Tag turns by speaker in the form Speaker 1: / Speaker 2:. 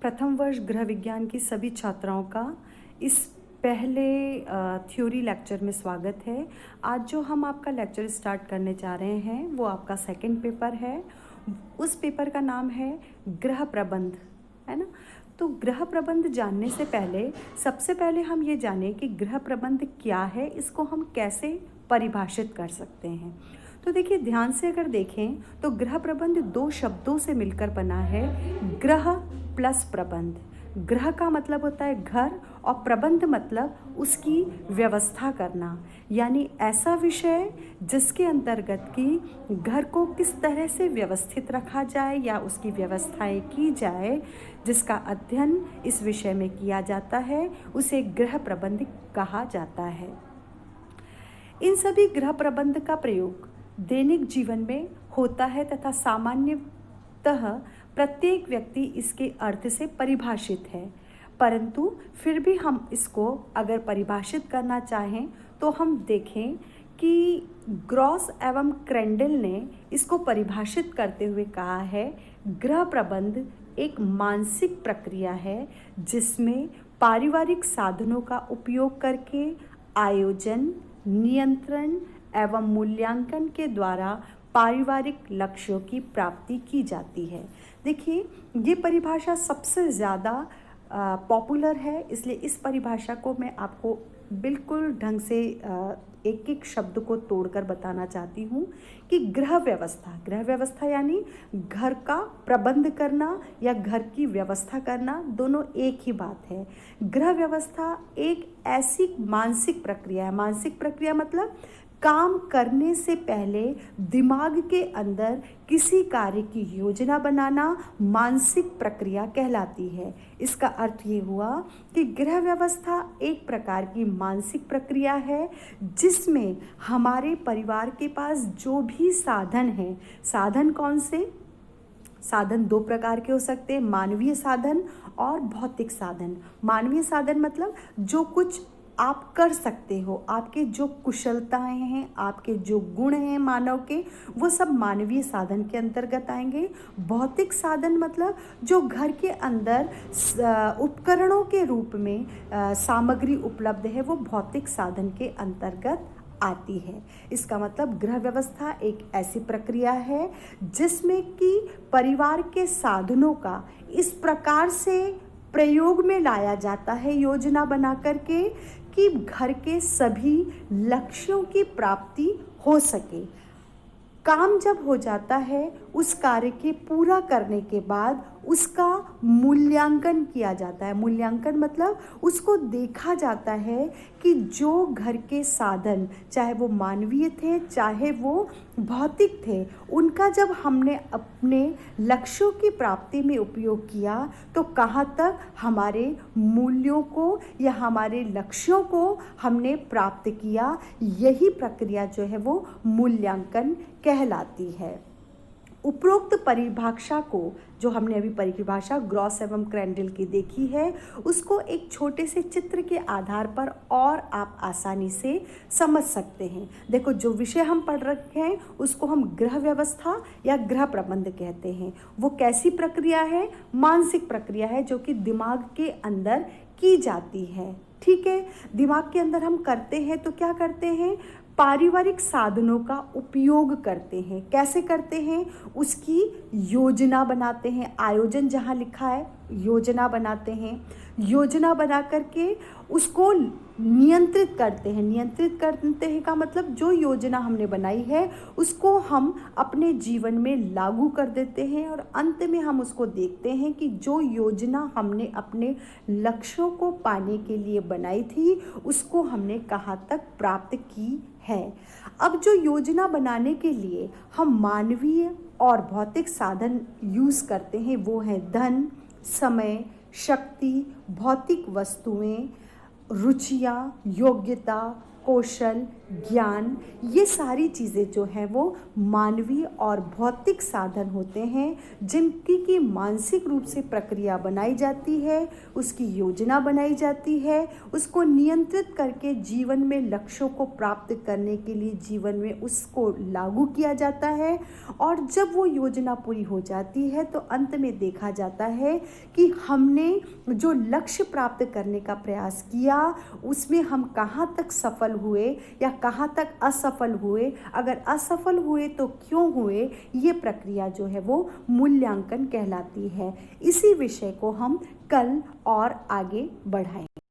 Speaker 1: प्रथम वर्ष गृह विज्ञान की सभी छात्राओं का इस पहले थ्योरी लेक्चर में स्वागत है। आज जो हम आपका लेक्चर स्टार्ट करने जा रहे हैं वो आपका सेकंड पेपर है। उस पेपर का नाम है गृह प्रबंध, है ना। तो गृह प्रबंध जानने से पहले सबसे पहले हम ये जानें कि गृह प्रबंध क्या है, इसको हम कैसे परिभाषित कर सकते हैं। तो देखिए, ध्यान से अगर देखें तो गृह प्रबंध दो शब्दों से मिलकर बना है, गृह प्लस प्रबंध। गृह का मतलब होता है घर और प्रबंध मतलब उसकी व्यवस्था करना, यानी ऐसा विषय जिसके अंतर्गत कि घर को किस तरह से व्यवस्थित रखा जाए या उसकी व्यवस्थाएं की जाए, जिसका अध्ययन इस विषय में किया जाता है, उसे गृह प्रबंध कहा जाता है। इन सभी गृह प्रबंध का प्रयोग दैनिक जीवन में होता है तथा सामान्यतः प्रत्येक व्यक्ति इसके अर्थ से परिभाषित है, परंतु फिर भी हम इसको अगर परिभाषित करना चाहें तो हम देखें कि ग्रॉस एवं क्रेंडल ने इसको परिभाषित करते हुए कहा है, गृह प्रबंध एक मानसिक प्रक्रिया है जिसमें पारिवारिक साधनों का उपयोग करके आयोजन, नियंत्रण एवं मूल्यांकन के द्वारा पारिवारिक लक्ष्यों की प्राप्ति की जाती है। देखिए, ये परिभाषा सबसे ज़्यादा पॉपुलर है, इसलिए इस परिभाषा को मैं आपको बिल्कुल ढंग से एक एक शब्द को तोड़कर बताना चाहती हूँ कि गृह व्यवस्था यानी घर का प्रबंध करना या घर की व्यवस्था करना, दोनों एक ही बात है। गृह व्यवस्था एक ऐसी मानसिक प्रक्रिया है, मानसिक प्रक्रिया मतलब काम करने से पहले दिमाग के अंदर किसी कार्य की योजना बनाना मानसिक प्रक्रिया कहलाती है। इसका अर्थ ये हुआ कि गृह व्यवस्था एक प्रकार की मानसिक प्रक्रिया है जिसमें हमारे परिवार के पास जो भी साधन हैं, साधन कौन से? साधन दो प्रकार के हो सकते हैं, मानवीय साधन और भौतिक साधन। मानवीय साधन मतलब जो कुछ आप कर सकते हो, आपके जो कुशलताएं हैं, आपके जो गुण हैं मानव के, वो सब मानवीय साधन के अंतर्गत आएंगे। भौतिक साधन मतलब जो घर के अंदर उपकरणों के रूप में सामग्री उपलब्ध है, वो भौतिक साधन के अंतर्गत आती है। इसका मतलब गृह व्यवस्था एक ऐसी प्रक्रिया है जिसमें कि परिवार के साधनों का इस प्रकार से प्रयोग में लाया जाता है, योजना बना करके, कि घर के सभी लक्ष्यों की प्राप्ति हो सके। काम जब हो जाता है, उस कार्य के पूरा करने के बाद उसका मूल्यांकन किया जाता है। मूल्यांकन मतलब उसको देखा जाता है कि जो घर के साधन, चाहे वो मानवीय थे चाहे वो भौतिक थे, उनका जब हमने अपने लक्ष्यों की प्राप्ति में उपयोग किया तो कहाँ तक हमारे मूल्यों को या हमारे लक्ष्यों को हमने प्राप्त किया, यही प्रक्रिया जो है वो मूल्यांकन कहलाती है। उपरोक्त परिभाषा को, जो हमने अभी परिभाषा ग्रॉस एवं क्रेंडल की देखी है, उसको एक छोटे से चित्र के आधार पर और आप आसानी से समझ सकते हैं। देखो, जो विषय हम पढ़ रखे हैं उसको हम गृह व्यवस्था या गृह प्रबंध कहते हैं। वो कैसी प्रक्रिया है? मानसिक प्रक्रिया है जो कि दिमाग के अंदर की जाती है। ठीक है, दिमाग के अंदर हम करते हैं तो क्या करते हैं? पारिवारिक साधनों का उपयोग करते हैं। कैसे करते हैं? उसकी योजना बनाते हैं। आयोजन जहाँ लिखा है, योजना बनाते हैं। योजना बना करके उसको नियंत्रित करते हैं। नियंत्रित करते हैं का मतलब जो योजना हमने बनाई है उसको हम अपने जीवन में लागू कर देते हैं और अंत में हम उसको देखते हैं कि जो योजना हमने अपने लक्ष्यों को पाने के लिए बनाई थी उसको हमने कहाँ तक प्राप्त की है। अब जो योजना बनाने के लिए हम मानवीय और भौतिक साधन यूज़ करते हैं वो हैं धन, समय, शक्ति, भौतिक वस्तुएं, रुचियाँ, योग्यता, कौशल, ज्ञान, ये सारी चीज़ें जो हैं वो मानवीय और भौतिक साधन होते हैं जिनकी की मानसिक रूप से प्रक्रिया बनाई जाती है, उसकी योजना बनाई जाती है, उसको नियंत्रित करके जीवन में लक्ष्यों को प्राप्त करने के लिए जीवन में उसको लागू किया जाता है। और जब वो योजना पूरी हो जाती है तो अंत में देखा जाता है कि हमने जो लक्ष्य प्राप्त करने का प्रयास किया उसमें हम कहाँ तक सफल हुए या कहाँ तक असफल हुए, अगर असफल हुए तो क्यों हुए, ये प्रक्रिया जो है वो मूल्यांकन कहलाती है। इसी विषय को हम कल और आगे बढ़ाएं।